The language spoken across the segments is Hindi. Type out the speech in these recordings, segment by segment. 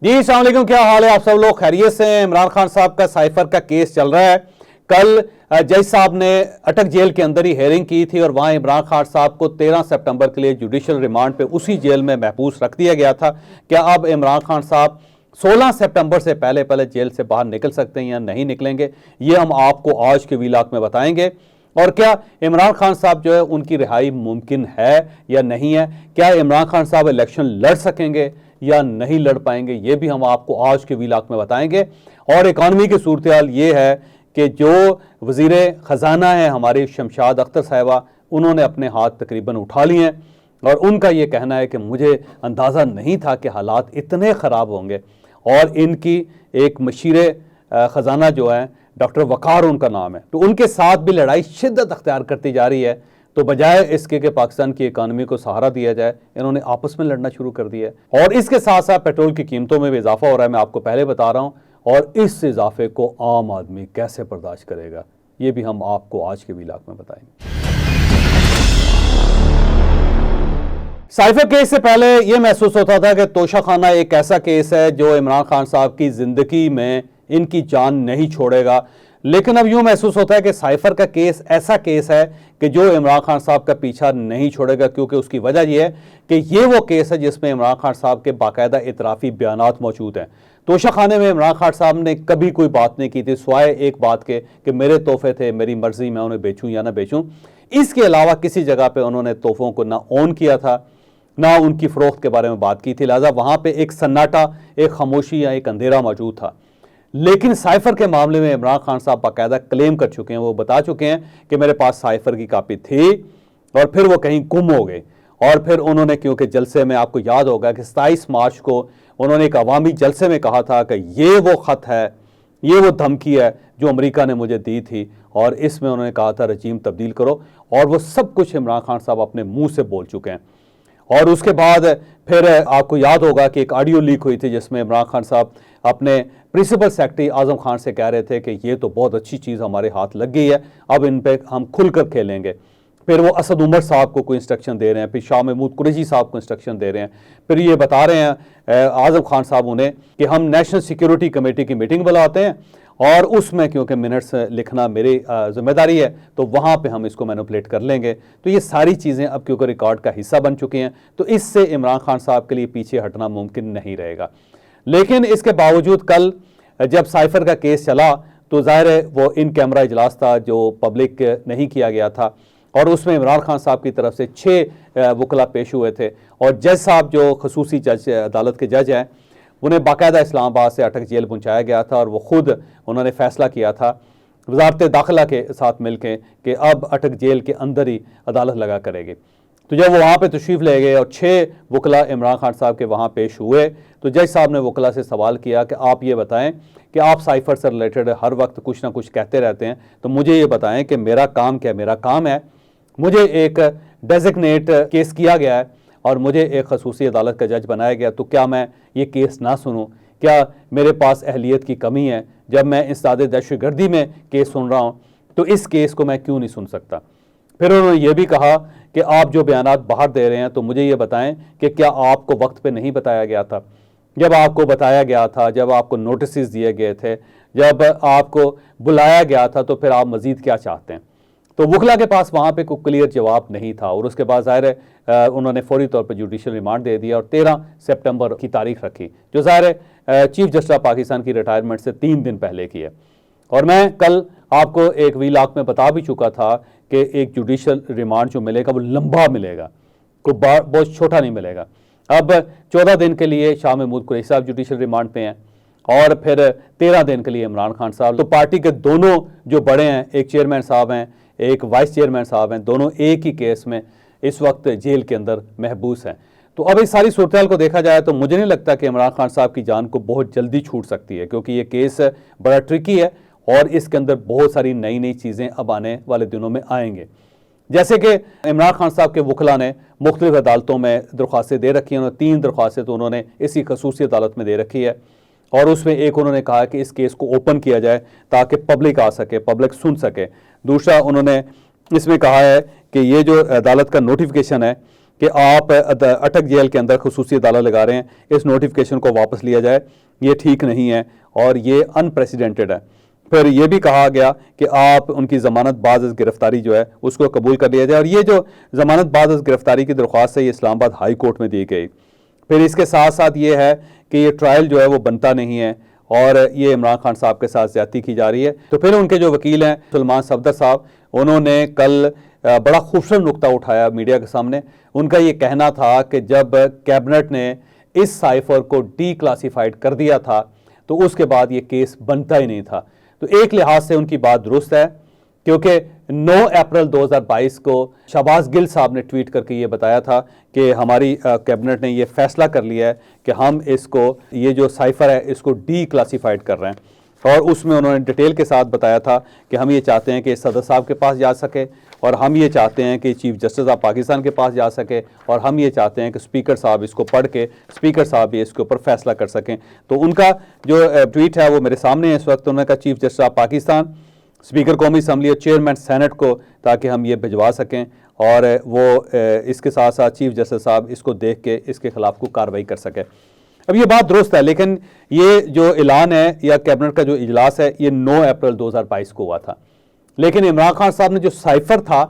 जी अस्सलाम वालेकुम, क्या हाल है? आप सब लोग खैरियत से हैं? इमरान खान साहब का साइफर का केस चल रहा है। कल जज साहब ने अटक जेल के अंदर ही हेयरिंग की थी और वहां इमरान खान साहब को 13 सितंबर के लिए जुडिशल रिमांड पे उसी जेल में महबूस रख दिया गया था। क्या अब इमरान खान साहब 16 सितंबर से पहले पहले जेल से बाहर निकल सकते हैं या नहीं निकलेंगे, ये हम आपको आज के वीलॉग में बताएंगे। और क्या इमरान खान साहब जो है उनकी रिहाई मुमकिन है या नहीं है? क्या इमरान खान साहब इलेक्शन लड़ सकेंगे या नहीं लड़ पाएंगे, ये भी हम आपको आज के वीलॉग में बताएंगे। और इकॉनमी की सूरत हाल ये है कि जो वज़ीर ख़जाना है हमारी शमशाद अख्तर साहिबा, उन्होंने अपने हाथ तकरीबन उठा लिए हैं और उनका ये कहना है कि मुझे अंदाज़ा नहीं था कि हालात इतने ख़राब होंगे। और इनकी एक मशीर ख़जाना जो है डॉक्टर वक़ार उनका नाम है, तो उनके साथ भी लड़ाई शिद्दत अख्तियार करती जा रही है। तो बजाय इसके कि पाकिस्तान की इकानमी को सहारा दिया जाए, इन्होंने आपस में लड़ना शुरू कर दिया है। और इसके साथ साथ पेट्रोल की कीमतों में भी इजाफा हो रहा है, मैं आपको पहले बता रहा हूँ। और इस इजाफे को आम आदमी कैसे बर्दाश्त करेगा, ये भी हम आपको आज के वीलॉग में बताएंगे। साइफर केस से पहले यह महसूस होता था कि तोशाखाना एक ऐसा केस है जो इमरान खान साहब की जिंदगी में इनकी जान नहीं छोड़ेगा। लेकिन अब यूं महसूस होता है कि साइफर का केस ऐसा केस है कि जो इमरान खान साहब का पीछा नहीं छोड़ेगा, क्योंकि उसकी वजह यह है कि ये वो केस है जिसमें इमरान खान साहब के बाकायदा इतराफ़ी बयानात मौजूद हैं। तोशाखाने में इमरान खान साहब ने कभी कोई बात नहीं की थी सिवाय एक बात के कि मेरे तोहफे थे, मेरी मर्जी, मैं उन्हें बेचूं या ना बेचूं। इसके अलावा किसी जगह पर उन्होंने तोहफों को ना ऑन किया था, ना उनकी फ़रोख्त के बारे में बात की थी। लिहाजा वहाँ पर एक सन्नाटा, एक खामोशी या एक अंधेरा मौजूद था। लेकिन साइफर के मामले में इमरान खान साहब बाकायदा क्लेम कर चुके हैं, वो बता चुके हैं कि मेरे पास साइफर की कापी थी और फिर वो कहीं गुम हो गए। और फिर उन्होंने, क्योंकि जलसे में आपको याद होगा कि 27 मार्च को उन्होंने एक अवामी जलसे में कहा था कि ये वो ख़त है, ये वो धमकी है जो अमेरिका ने मुझे दी थी, और इसमें उन्होंने कहा था रजीम तब्दील करो। और वो सब कुछ इमरान खान साहब अपने मुँह से बोल चुके हैं। और उसके बाद फिर आपको याद होगा कि एक ऑडियो लीक हुई थी जिसमें इमरान खान साहब अपने प्रिंसिपल सेक्रेटरी आज़म खान से कह रहे थे कि ये तो बहुत अच्छी चीज़ हमारे हाथ लग गई है, अब इन पे हम खुलकर खेलेंगे। फिर वो असद उमर साहब को कोई इंस्ट्रक्शन दे रहे हैं, फिर शाह महमूद कुरैशी साहब को इंस्ट्रक्शन दे रहे हैं, फिर ये बता रहे हैं आज़म खान साहब उन्हें कि हम नेशनल सिक्योरिटी कमेटी की मीटिंग बुलाते हैं और उसमें क्योंकि मिनट्स लिखना मेरी जिम्मेदारी है तो वहाँ पे हम इसको मैनिपुलेट कर लेंगे। तो ये सारी चीज़ें अब क्योंकि रिकॉर्ड का हिस्सा बन चुकी हैं, तो इससे इमरान खान साहब के लिए पीछे हटना मुमकिन नहीं रहेगा। लेकिन इसके बावजूद कल जब साइफर का केस चला तो ज़ाहिर है वो इन कैमरा इजलास था जो पब्लिक नहीं किया गया था, और उसमें इमरान खान साहब की तरफ से 6 वकला पेश हुए थे। और जज साहब जो खसूसी जज अदालत के जज हैं, उन्हें बाकायदा इस्लामाबाद से अटक जेल पहुंचाया गया था और वो खुद उन्होंने फैसला किया था वजारत दाखिला के साथ मिलकर कि अब अटक जेल के अंदर ही अदालत लगा करेगी। तो जब वो वहाँ पे तशरीफ़ ले गए और 6 वकला इमरान खान साहब के वहाँ पेश हुए, तो जज साहब ने वकला से सवाल किया कि आप ये बताएं कि आप साइफर से रिलेटेड हर वक्त कुछ ना कुछ कहते रहते हैं, तो मुझे ये बताएं कि मेरा काम क्या है। मेरा काम है, मुझे एक डेजिग्नेट केस किया गया है और मुझे एक खसूसी अदालत का जज बनाया गया, तो क्या मैं ये केस ना सुनूं? क्या मेरे पास अहलियत की कमी है? जब मैं इंसदाद दहशतगर्दी में केस सुन रहा हूँ तो इस केस को मैं क्यों नहीं सुन सकता? फिर उन्होंने ये भी कहा कि आप जो बयानात बाहर दे रहे हैं, तो मुझे ये बताएं कि क्या आपको वक्त पे नहीं बताया गया था? जब आपको बताया गया था, जब आपको नोटिस दिए गए थे, जब आपको बुलाया गया था, तो फिर आप मज़ीद क्या चाहते हैं? तो वकला के पास वहाँ पे कोई क्लियर जवाब नहीं था। और उसके बाद ज़ाहिर है उन्होंने फौरी तौर पर जुडिशल रिमांड दे दिया और 13 सितंबर की तारीख रखी, जो ज़ाहिर है चीफ जस्टिस ऑफ पाकिस्तान की रिटायरमेंट से 3 दिन पहले की है। और मैं कल आपको एक वीलॉग में बता भी चुका था कि एक जुडिशल रिमांड जो मिलेगा वो लंबा मिलेगा, कोई बहुत छोटा नहीं मिलेगा। अब 14 दिन के लिए शाह महमूद कुरैशी साहब जुडिशल रिमांड पे हैं और फिर 13 दिन के लिए इमरान खान साहब। तो पार्टी के दोनों जो बड़े हैं, एक चेयरमैन साहब हैं, एक वाइस चेयरमैन साहब हैं, दोनों एक ही केस में इस वक्त जेल के अंदर महबूस हैं। तो अब इस सारी सूरत हाल को देखा जाए तो मुझे नहीं लगता कि इमरान खान साहब की जान को बहुत जल्दी छूट सकती है, क्योंकि ये केस बड़ा ट्रिकी है और इसके अंदर बहुत सारी नई नई चीज़ें अब आने वाले दिनों में आएंगे। जैसे कि इमरान खान साहब के वकला ने मुख्तलिफ अदालतों में दरख्वास्तें दे रखी हैं। उन्होंने 3 दरख्वास्तें तो उन्होंने इसी खसूसी अदालत में दे रखी है, और उसमें एक उन्होंने कहा कि इस केस को ओपन किया जाए ताकि पब्लिक आ सके, पब्लिक सुन सके। दूसरा उन्होंने इसमें कहा है कि ये जो अदालत का नोटिफिकेशन है कि आप अटक जेल के अंदर खसूसी अदालत लगा रहे हैं, इस नोटिफिकेशन को वापस लिया जाए, ये ठीक नहीं है और ये अनप्रेसिडेंटेड है। फिर ये भी कहा गया कि आप उनकी ज़मानत बाद गिरफ्तारी जो है उसको कबूल कर लिया जाए, और ये जो ज़मानत बाद गिरफ्तारी की दरख्वास्त है ये इस्लामाबाद हाई कोर्ट में दी गई। फिर इसके साथ साथ ये है कि ये ट्रायल जो है वो बनता नहीं है और ये इमरान खान साहब के साथ ज़्यादती की जा रही है। तो फिर उनके जो वकील हैं सलमान सफदर साहब, उन्होंने कल बड़ा खूबसूरत नुक्ता उठाया मीडिया के सामने। उनका ये कहना था कि जब कैबिनेट ने इस साइफर को डीक्लासीफाइड कर दिया था तो उसके बाद ये केस बनता ही नहीं था। तो एक लिहाज से उनकी बात दुरुस्त है, क्योंकि 9 अप्रैल 2022 को शहबाज गिल साहब ने ट्वीट करके ये बताया था कि हमारी कैबिनेट ने ये फैसला कर लिया है कि हम इसको, ये जो साइफर है इसको डीक्लासीफाइड कर रहे हैं। और उसमें उन्होंने डिटेल के साथ बताया था कि हम ये चाहते हैं कि सदर साहब के पास जा सके, और हम ये चाहते हैं कि चीफ जस्टिस ऑफ पाकिस्तान के पास जा सके, और हम ये चाहते हैं कि स्पीकर साहब इसको पढ़ के स्पीकर साहब भी इसके ऊपर फैसला कर सकें। तो उनका जो ट्वीट है वो मेरे सामने है इस वक्त। उन्होंने कहा chief justice of Pakistan, speaker कौमी असम्बली और चेयरमैन सेनेट को, ताकि हम ये भिजवा सकें, और वो इसके साथ साथ चीफ जस्टिस साहब इसको देख के इसके खिलाफ कोई कार्रवाई कर सके। अब ये बात दुरुस्त है, लेकिन ये जो ऐलान है या कैबिनेट का जो इजलास है ये 9 अप्रैल 2022 को हुआ था, लेकिन इमरान खान साहब ने जो साइफर था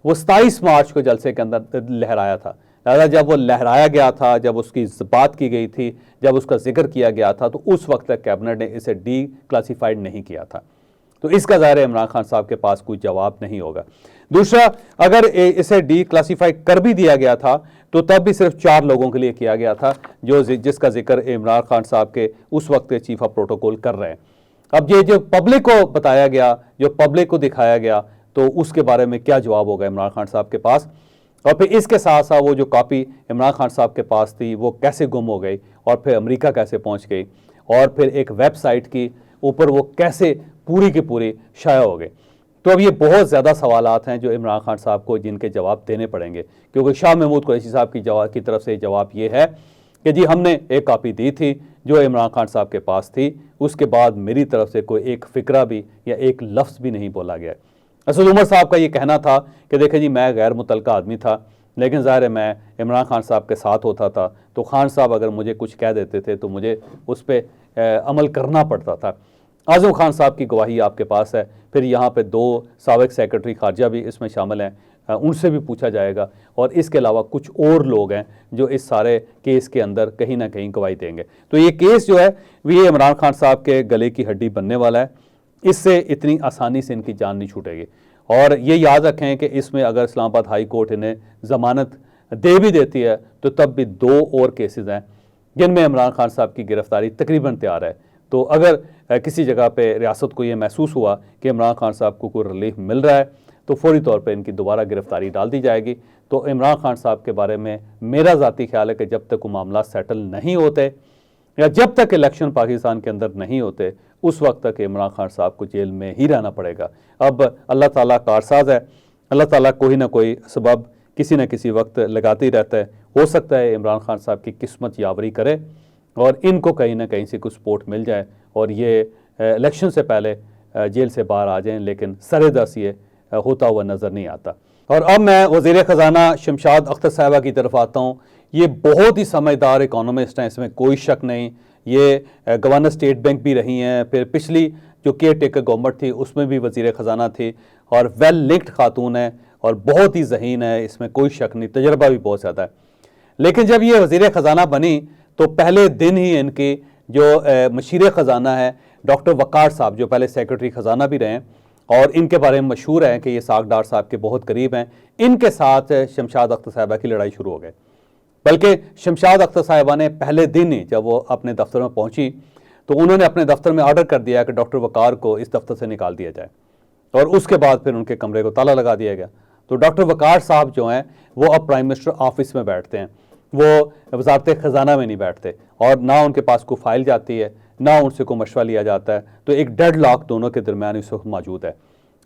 वो 27 मार्च को जलसे के अंदर लहराया था। लिहाजा जब वो लहराया गया था, जब उसकी बात की गई थी, जब उसका जिक्र किया गया था, तो उस वक्त तक कैबिनेट ने इसे डीक्लासीफाइड नहीं किया था। तो इसका ज़ाहिर है इमरान खान साहब के पास कोई जवाब नहीं होगा। दूसरा, अगर इसे डीक्लासीफाई कर भी दिया गया था तो तब भी सिर्फ 4 लोगों के लिए किया गया था, जिसका जिक्र इमरान खान साहब के उस वक्त के चीफ ऑफ प्रोटोकॉल कर रहे हैं। अब ये जो पब्लिक को बताया गया, जो पब्लिक को दिखाया गया, तो उसके बारे में क्या जवाब होगा इमरान खान साहब के पास। और फिर इसके साथ साथ वो जो कॉपी इमरान खान साहब के पास थी वो कैसे गुम हो गई, और फिर अमेरिका कैसे पहुंच गई, और फिर एक वेबसाइट की ऊपर वो कैसे पूरी की पूरी शाया हो गए। तो अब ये बहुत ज़्यादा सवालात हैं जो इमरान खान साहब को जिनके जवाब देने पड़ेंगे, क्योंकि शाह महमूद कुरैशी साहब की तरफ से जवाब ये है कि जी हमने एक कॉपी दी थी जो इमरान खान साहब के पास थी, उसके बाद मेरी तरफ से कोई एक फ़िक्रा भी या एक लफ्ज़ भी नहीं बोला गया। असद उमर साहब का ये कहना था कि देखें जी मैं गैर मुतल्लका आदमी था, लेकिन ज़ाहिर है मैं इमरान खान साहब के साथ होता था, तो खान साहब अगर मुझे कुछ कह देते थे तो मुझे उस पर अमल करना पड़ता था। आज़म खान साहब की गवाही आपके पास है, फिर यहाँ पे 2 साबिक सेक्रेटरी खारजा भी इसमें शामिल हैं, उनसे भी पूछा जाएगा, और इसके अलावा कुछ और लोग हैं जो इस सारे केस के अंदर कहीं ना कहीं गवाही देंगे। तो ये केस जो है ये इमरान खान साहब के गले की हड्डी बनने वाला है, इससे इतनी आसानी से इनकी जान नहीं छूटेगी। और ये याद रखें कि इसमें अगर इस्लामाबाद हाई कोर्ट इन्हें ज़मानत दे भी देती है तो तब भी 2 और केसेस हैं जिनमें इमरान खान साहब की गिरफ्तारी तकरीबन तैयार है। तो अगर किसी जगह पे रियासत को ये महसूस हुआ कि इमरान खान साहब को कोई रिलीफ मिल रहा है तो फौरी तौर पे इनकी दोबारा गिरफ्तारी डाल दी जाएगी। तो इमरान खान साहब के बारे में मेरा ज़ाती ख्याल है कि जब तक वो मामला सेटल नहीं होते या जब तक इलेक्शन पाकिस्तान के अंदर नहीं होते उस वक्त तक इमरान खान साहब को जेल में ही रहना पड़ेगा। अब अल्लाह ताला कारसाज है, अल्लाह ताला कोई ना कोई सबब किसी न किसी वक्त लगाते ही रहता है। हो सकता है इमरान खान साहब की किस्मत यावरी करे और इनको कहीं ना कहीं से कुछ सपोर्ट मिल जाए और ये इलेक्शन से पहले जेल से बाहर आ जाएं, लेकिन सरेदस ये होता हुआ नज़र नहीं आता। और अब मैं वज़ीर ख़जाना शमशाद अख्तर साहिबा की तरफ आता हूँ। ये बहुत ही समझदार इकोनॉमिस्ट हैं, इसमें कोई शक नहीं। ये गवर्नर स्टेट बैंक भी रही हैं, फिर पिछली जो केयर टेकर गवर्नमेंट थी उसमें भी वज़ीर ख़जाना थी, और वेल लिंक्ड खातून है और बहुत ही ज़हीन है, इसमें कोई शक नहीं, तजर्बा भी बहुत ज़्यादा है। लेकिन जब ये वज़ीर ख़जाना बनी तो पहले दिन ही इनकी जो मशीर ख़जाना है डॉक्टर वक़ार साहब, जो पहले सेक्रेटरी ख़जाना भी रहे हैं और इनके बारे में मशहूर है कि ये साग डार साहब के बहुत करीब हैं, इनके साथ शमशाद अख्तर साहिबा की लड़ाई शुरू हो गई। बल्कि शमशाद अख्तर साहिबा ने पहले दिन ही जब वो अपने दफ्तर में पहुंची तो उन्होंने अपने दफ्तर में ऑर्डर कर दिया कि डॉक्टर वक़ार को इस दफ्तर से निकाल दिया जाए, और उसके बाद फिर उनके कमरे को ताला लगा दिया गया। तो डॉक्टर वक़ार साहब जो हैं वो अब प्राइम मिनिस्टर ऑफिस में बैठते हैं, वो वजारत ख़जाना में नहीं बैठते, और ना उनके पास कोई फाइल जाती है ना उनसे कोई मशवरा लिया जाता है। तो एक डेड लॉक दोनों के दरमियान इस वक्त मौजूद है,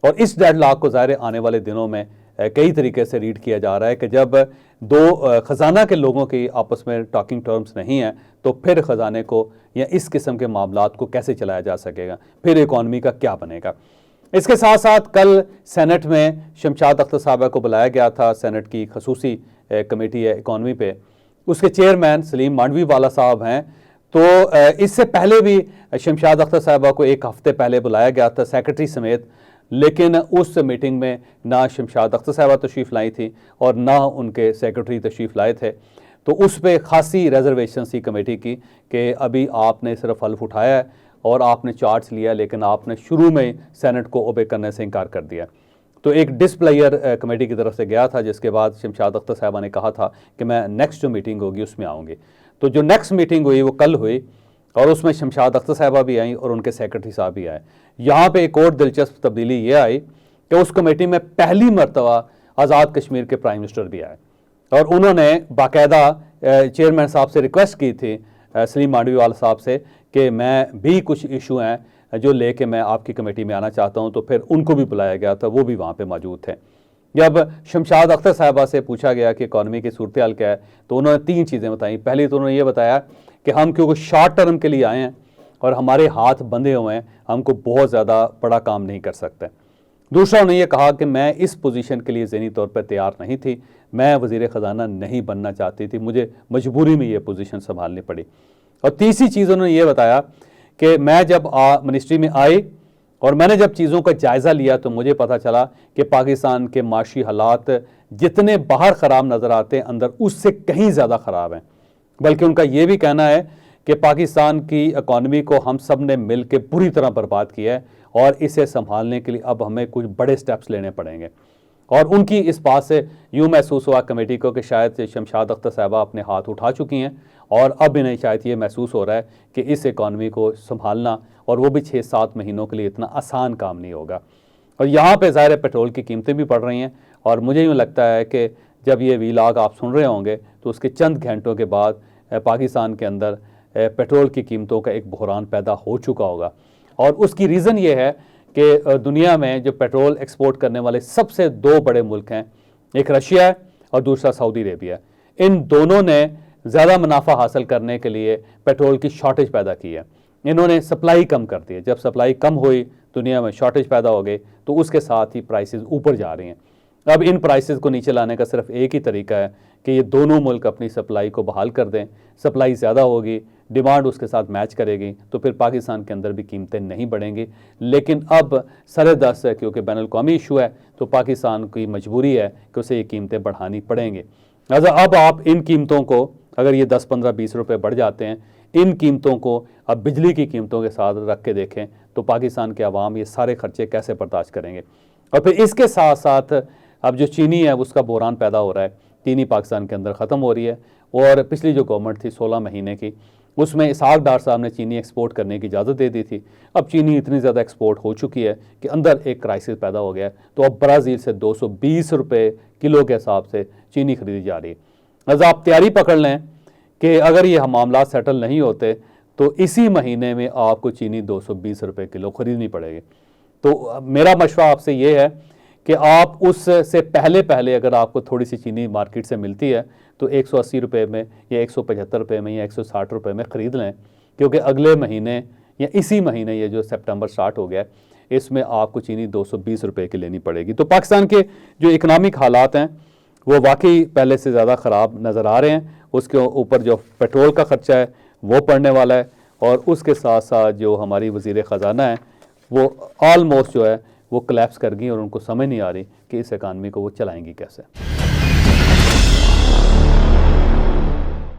और इस डेड लॉक को ज़ाहिर आने वाले दिनों में कई तरीके से रीड किया जा रहा है कि जब 2 ख़जाना के लोगों की आपस में टॉकिंग टर्म्स नहीं हैं तो फिर ख़जाने को या इस किस्म के मामलात को कैसे चलाया जा सकेगा, फिर इकॉनमी का क्या बनेगा। इसके साथ साथ कल सेनेट में शमशाद अख्तर साहिबा को बुलाया गया था, सेनेट की खसूसी कमेटी है इकॉनमी पे, उसके चेयरमैन सलीम मांडवी वाला साहब हैं। तो इससे पहले भी शमशाद अख्तर साहबा को एक हफ़्ते पहले बुलाया गया था सेक्रेटरी समेत, लेकिन उस मीटिंग में ना शमशाद अख्तर साहबा तशरीफ़ लाई थी और ना उनके सेक्रेटरी तशरीफ़ लाए थे। तो उस पर ख़ासी रिजर्वेशन थी कमेटी की कि अभी आपने सिर्फ हल्फ उठाया है और आपने चार्ज लिया, लेकिन आपने शुरू में सेनेट को ओबे करने से इनकार कर दिया। तो एक डिसप्लेयर कमेटी की तरफ से गया था, जिसके बाद शमशाद अख्तर साहबा ने कहा था कि मैं नेक्स्ट जो मीटिंग होगी उसमें आऊँगी। तो जो नेक्स्ट मीटिंग हुई वो कल हुई और उसमें शमशाद अख्तर साहबा भी आई और उनके सेक्रेटरी साहब भी आए। यहाँ पे एक और दिलचस्प तब्दीली ये आई कि उस कमेटी में पहली मरतबा आज़ाद कश्मीर के प्राइम मिनिस्टर भी आए और उन्होंने बाकायदा चेयरमैन साहब से रिक्वेस्ट की थी, सलीम मांडवी वाला साहब से, कि मैं भी कुछ इशू हैं जो लेके मैं आपकी कमेटी में आना चाहता हूं। तो फिर उनको भी बुलाया गया था, वो भी वहाँ पे मौजूद थे। जब शमशाद अख्तर साहबा से पूछा गया कि इकॉनमी की सूरत हाल क्या है, तो उन्होंने 3 चीज़ें बताई। पहली तो उन्होंने ये बताया कि हम क्योंकि शॉर्ट टर्म के लिए आए हैं और हमारे हाथ बंधे हुए हैं, हमको बहुत ज़्यादा बड़ा काम नहीं कर सकते। दूसरा उन्होंने ये कहा कि मैं इस पोजीशन के लिए ज़हनी तौर पर तैयार नहीं थी, मैं वज़ीर ख़जाना नहीं बनना चाहती थी, मुझे मजबूरी में ये पोजीशन संभालनी पड़ी। और तीसरी चीज़ उन्होंने ये बताया कि मैं जब मिनिस्ट्री में आई और मैंने जब चीज़ों का जायज़ा लिया तो मुझे पता चला कि पाकिस्तान के माशी हालात जितने बाहर ख़राब नज़र आते हैं, अंदर उससे कहीं ज़्यादा ख़राब हैं। बल्कि उनका ये भी कहना है कि पाकिस्तान की इकॉनमी को हम सब ने मिल के बुरी तरह बर्बाद किया है और इसे संभालने के लिए अब हमें कुछ बड़े स्टेप्स लेने पड़ेंगे। और उनकी इस बात से यूँ महसूस हुआ कमेटी को कि शायद शमशाद अख्तर साहबा अपने हाथ उठा चुकी हैं और अब इन्हें शायद ये महसूस हो रहा है कि इस इकॉनमी को संभालना, और वो भी 6-7 महीनों के लिए, इतना आसान काम नहीं होगा। और यहाँ पे ज़ाहिर पेट्रोल की कीमतें भी बढ़ रही हैं और मुझे यूँ लगता है कि जब ये वीलॉग आप सुन रहे होंगे तो उसके चंद घंटों के बाद पाकिस्तान के अंदर पेट्रोल की कीमतों का एक बहरान पैदा हो चुका होगा। और उसकी रीज़न ये है कि दुनिया में जो पेट्रोल एक्सपोर्ट करने वाले सबसे 2 बड़े मुल्क हैं, एक रशिया है और दूसरा सऊदी अरेबिया है। इन दोनों ने ज़्यादा मुनाफा हासिल करने के लिए पेट्रोल की शॉर्टेज पैदा की है। इन्होंने सप्लाई कम कर दी है। जब सप्लाई कम हुई, दुनिया में शॉर्टेज पैदा हो गई, तो उसके साथ ही प्राइसेस ऊपर जा रही हैं। अब इन प्राइसेस को नीचे लाने का सिर्फ एक ही तरीका है कि ये दोनों मुल्क अपनी सप्लाई को बहाल कर दें। सप्लाई ज़्यादा होगी, डिमांड उसके साथ मैच करेगी, तो फिर पाकिस्तान के अंदर भी कीमतें नहीं बढ़ेंगी। लेकिन अब सर-ए-दस्त है, क्योंकि बैनुल-अक़वामी इशू है, तो पाकिस्तान की मजबूरी है कि उसे ये कीमतें बढ़ानी पड़ेंगी। लिहाजा अब आप इन कीमतों को, अगर ये 10, 15, 20 रुपये बढ़ जाते हैं, इन कीमतों को अब बिजली की कीमतों के साथ रख के देखें तो पाकिस्तान के अवाम ये सारे खर्चे कैसे बर्दाश्त करेंगे। और फिर इसके साथ साथ अब जो चीनी है उसका बहरान पैदा हो रहा है। चीनी पाकिस्तान के अंदर ख़त्म हो रही है और पिछली जो गवर्नमेंट थी 16 महीने की, उसमें इसहाक डार साहब ने चीनी एक्सपोर्ट करने की इजाज़त दे दी थी। अब चीनी इतनी ज़्यादा एक्सपोर्ट हो चुकी है कि अंदर एक क्राइसिस पैदा हो गया है। तो अब ब्राज़ील से 220 रुपये किलो के हिसाब से चीनी खरीदी जा रही है। लिहाजा आप तैयारी पकड़ लें कि अगर ये मामला सेटल नहीं होते तो इसी महीने में आपको चीनी 220 रुपये किलो ख़रीदनी पड़ेगी। तो मेरा मशवरा आपसे ये है कि आप उससे पहले अगर आपको थोड़ी सी चीनी मार्केट से मिलती है तो 180 रुपये में या 175 रुपये में या 160 रुपये में ख़रीद लें, क्योंकि अगले महीने या इसी महीने ये जो सितंबर स्टार्ट हो गया है, इसमें आपको चीनी 220 रुपये की लेनी पड़ेगी। तो पाकिस्तान के जो इकनॉमिक हालात हैं वो वाकई पहले से ज़्यादा ख़राब नज़र आ रहे हैं। उसके ऊपर जो पेट्रोल का ख़र्चा है वो पड़ने वाला है और उसके साथ साथ जो हमारी वज़ीर ख़जाना है वो ऑलमोस्ट जो है वो कोलैप्स कर गई और उनको समझ नहीं आ रही कि इस इकानमी को वो चलाएंगी कैसे।